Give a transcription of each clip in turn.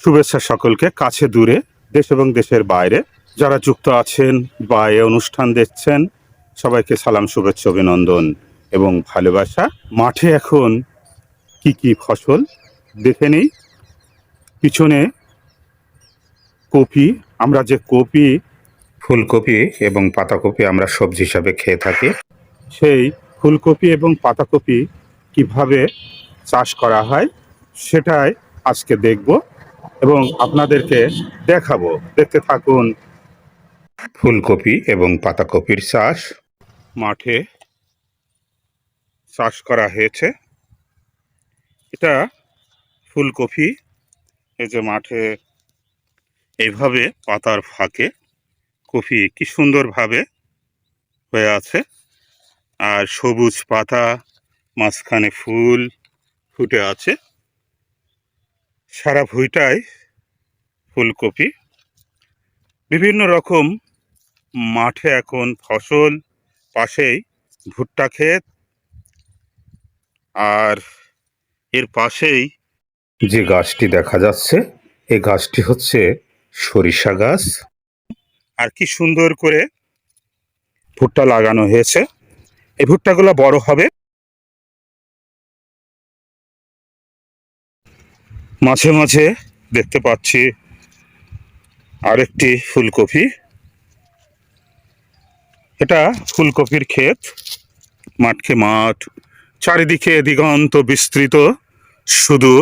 শুভেচ্ছা সকলকে, কাছে দূরে, দেশ এবং দেশের বাইরে যারা যুক্ত আছেন বা এ অনুষ্ঠান দেখছেন, সবাইকে সালাম, শুভেচ্ছা, অভিনন্দন এবং ভালোবাসা। মাঠে এখন কি কি ফসল দেখে নেই। পিছনে কপি, আমরা যে কপি, ফুলকপি এবং পাতাকপি আমরা সবজি হিসাবে খেয়ে থাকি, সেই ফুলকপি এবং পাতাকপি কিভাবে চাষ করা হয় সেটাই আজকে দেখব এবং আপনাদেরকে দেখাবো। দেখতে থাকুন। ফুলকপি এবং পাতাকপির চাষ মাঠে চাষ করা হয়েছে। এটা ফুলকপি, এই যে মাঠে এইভাবে পাতার ফাঁকে কপি কি সুন্দরভাবে হয়ে আছে, আর সবুজ পাতা, মাঝখানে ফুল ফুটে আছে, সারা ভুঁইটাই ফুলকপি। বিভিন্ন রকম মাঠে এখন ফসল, পাশেই ভুট্টা ক্ষেত, আর এর পাশেই যে গাছটি দেখা যাচ্ছে, এই গাছটি হচ্ছে সরিষা গাছ। আর কি সুন্দর করে ভুট্টা লাগানো হয়েছে। এই ভুট্টাগুলো বড় হবে। মাঝে মাঝে দেখতে পাচ্ছি আরেকটি ফুলকপি। এটা ফুলকপির ক্ষেত, মাঠকে মাঠ, চারিদিকে দিগন্ত বিস্তৃত, শুধু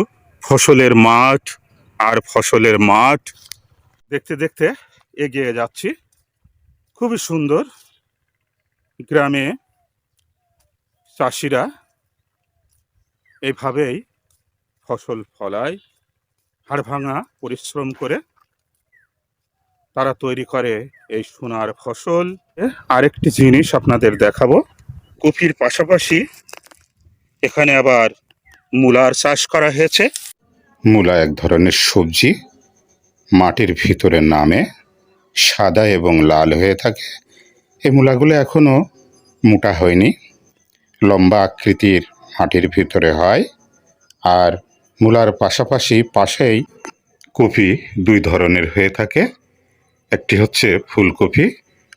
ফসলের মাঠ আর ফসলের মাঠ। দেখতে দেখতে এগিয়ে যাচ্ছি। খুবই সুন্দর। গ্রামে চাষিরা এইভাবেই ফসল ফলায়, হাড় ভাঙা পরিশ্রম করে তারা তৈরি করে এই সোনার ফসল। আরেকটি জিনিস আপনাদের দেখাবো, কপির পাশাপাশি এখানে আবার মূলার চাষ করা হয়েছে। মূলা এক ধরনের সবজি, মাটির ভিতরে নামে, সাদা এবং লাল হয়ে থাকে। এই মূলাগুলো এখনো মোটা হয়নি, লম্বা আকৃতির মাটির ভিতরে হয়। আর মূলার পাশাপাশি পাশেই কপি দুই ধরনের হয়ে থাকে, একটি হচ্ছে ফুলকপি,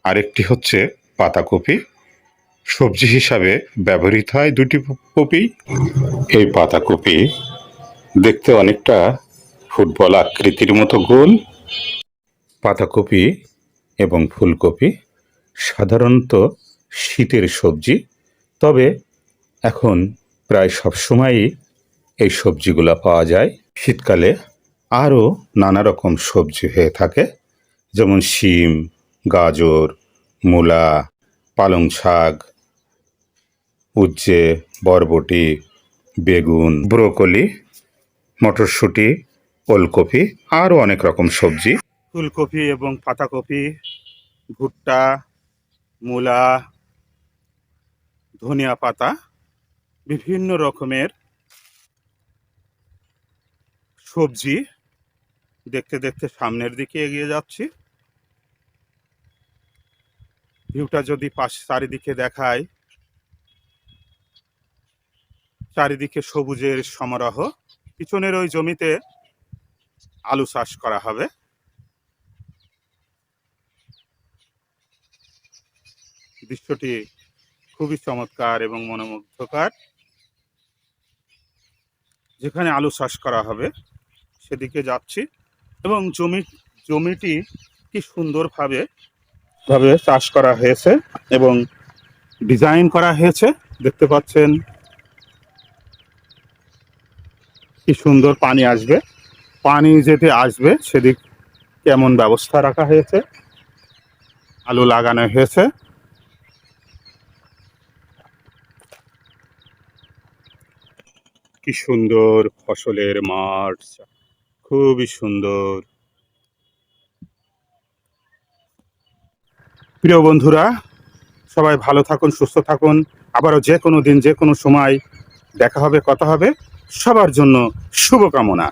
আরেকটি হচ্ছে পাতাকপি। সবজি হিসাবে ব্যবহৃত হয় দুটি কপি। এই পাতাকপি দেখতে অনেকটা ফুটবল আকৃতির মতো গোল। পাতাকপি এবং ফুলকপি সাধারণত শীতের সবজি, তবে এখন প্রায় সবসময়ই এই সবজিগুলো পাওয়া যায়। শীতকালে আরও নানা রকম সবজি হয়ে থাকে, যেমন শিম, গাজর, মূলা, পালং শাক, উচ্ছে, বরবটি, বেগুন, ব্রোকলি, মটরশুঁটি, ওলকপি, আরও অনেক রকম সবজি। ফুলকপি এবং পাতাকপি, ভুট্টা, মূলা, ধনিয়া পাতা, বিভিন্ন রকমের সবজি দেখতে দেখতে সামনের দিকে এগিয়ে যাচ্ছি। ভিউটা যদি চারিদিকে দেখায়, চারিদিকে সবুজের সমারোহ। পিছনের ওই জমিতে আলু চাষ করা হবে। দৃশ্যটি খুবই চমৎকার এবং মনোমুগ্ধকর। যেখানে আলু চাষ করা হবে সেদিকে যাচ্ছি, এবং জমিটি কি সুন্দরভাবে চাষ করা হয়েছে এবং ডিজাইন করা হয়েছে। দেখতে পাচ্ছেন কি সুন্দর পানি আসবে, পানি যেতে আসবে সেদিক কেমন ব্যবস্থা রাখা হয়েছে। আলু লাগানো হয়েছে। কি সুন্দর ফসলের মাঠ, খুবই সুন্দর। প্রিয় বন্ধুরা, সবাই ভালো থাকুন, সুস্থ থাকুন। আবারও যে কোনো দিন, যে কোনো সময় দেখা হবে, কথা হবে। সবার জন্য শুভকামনা।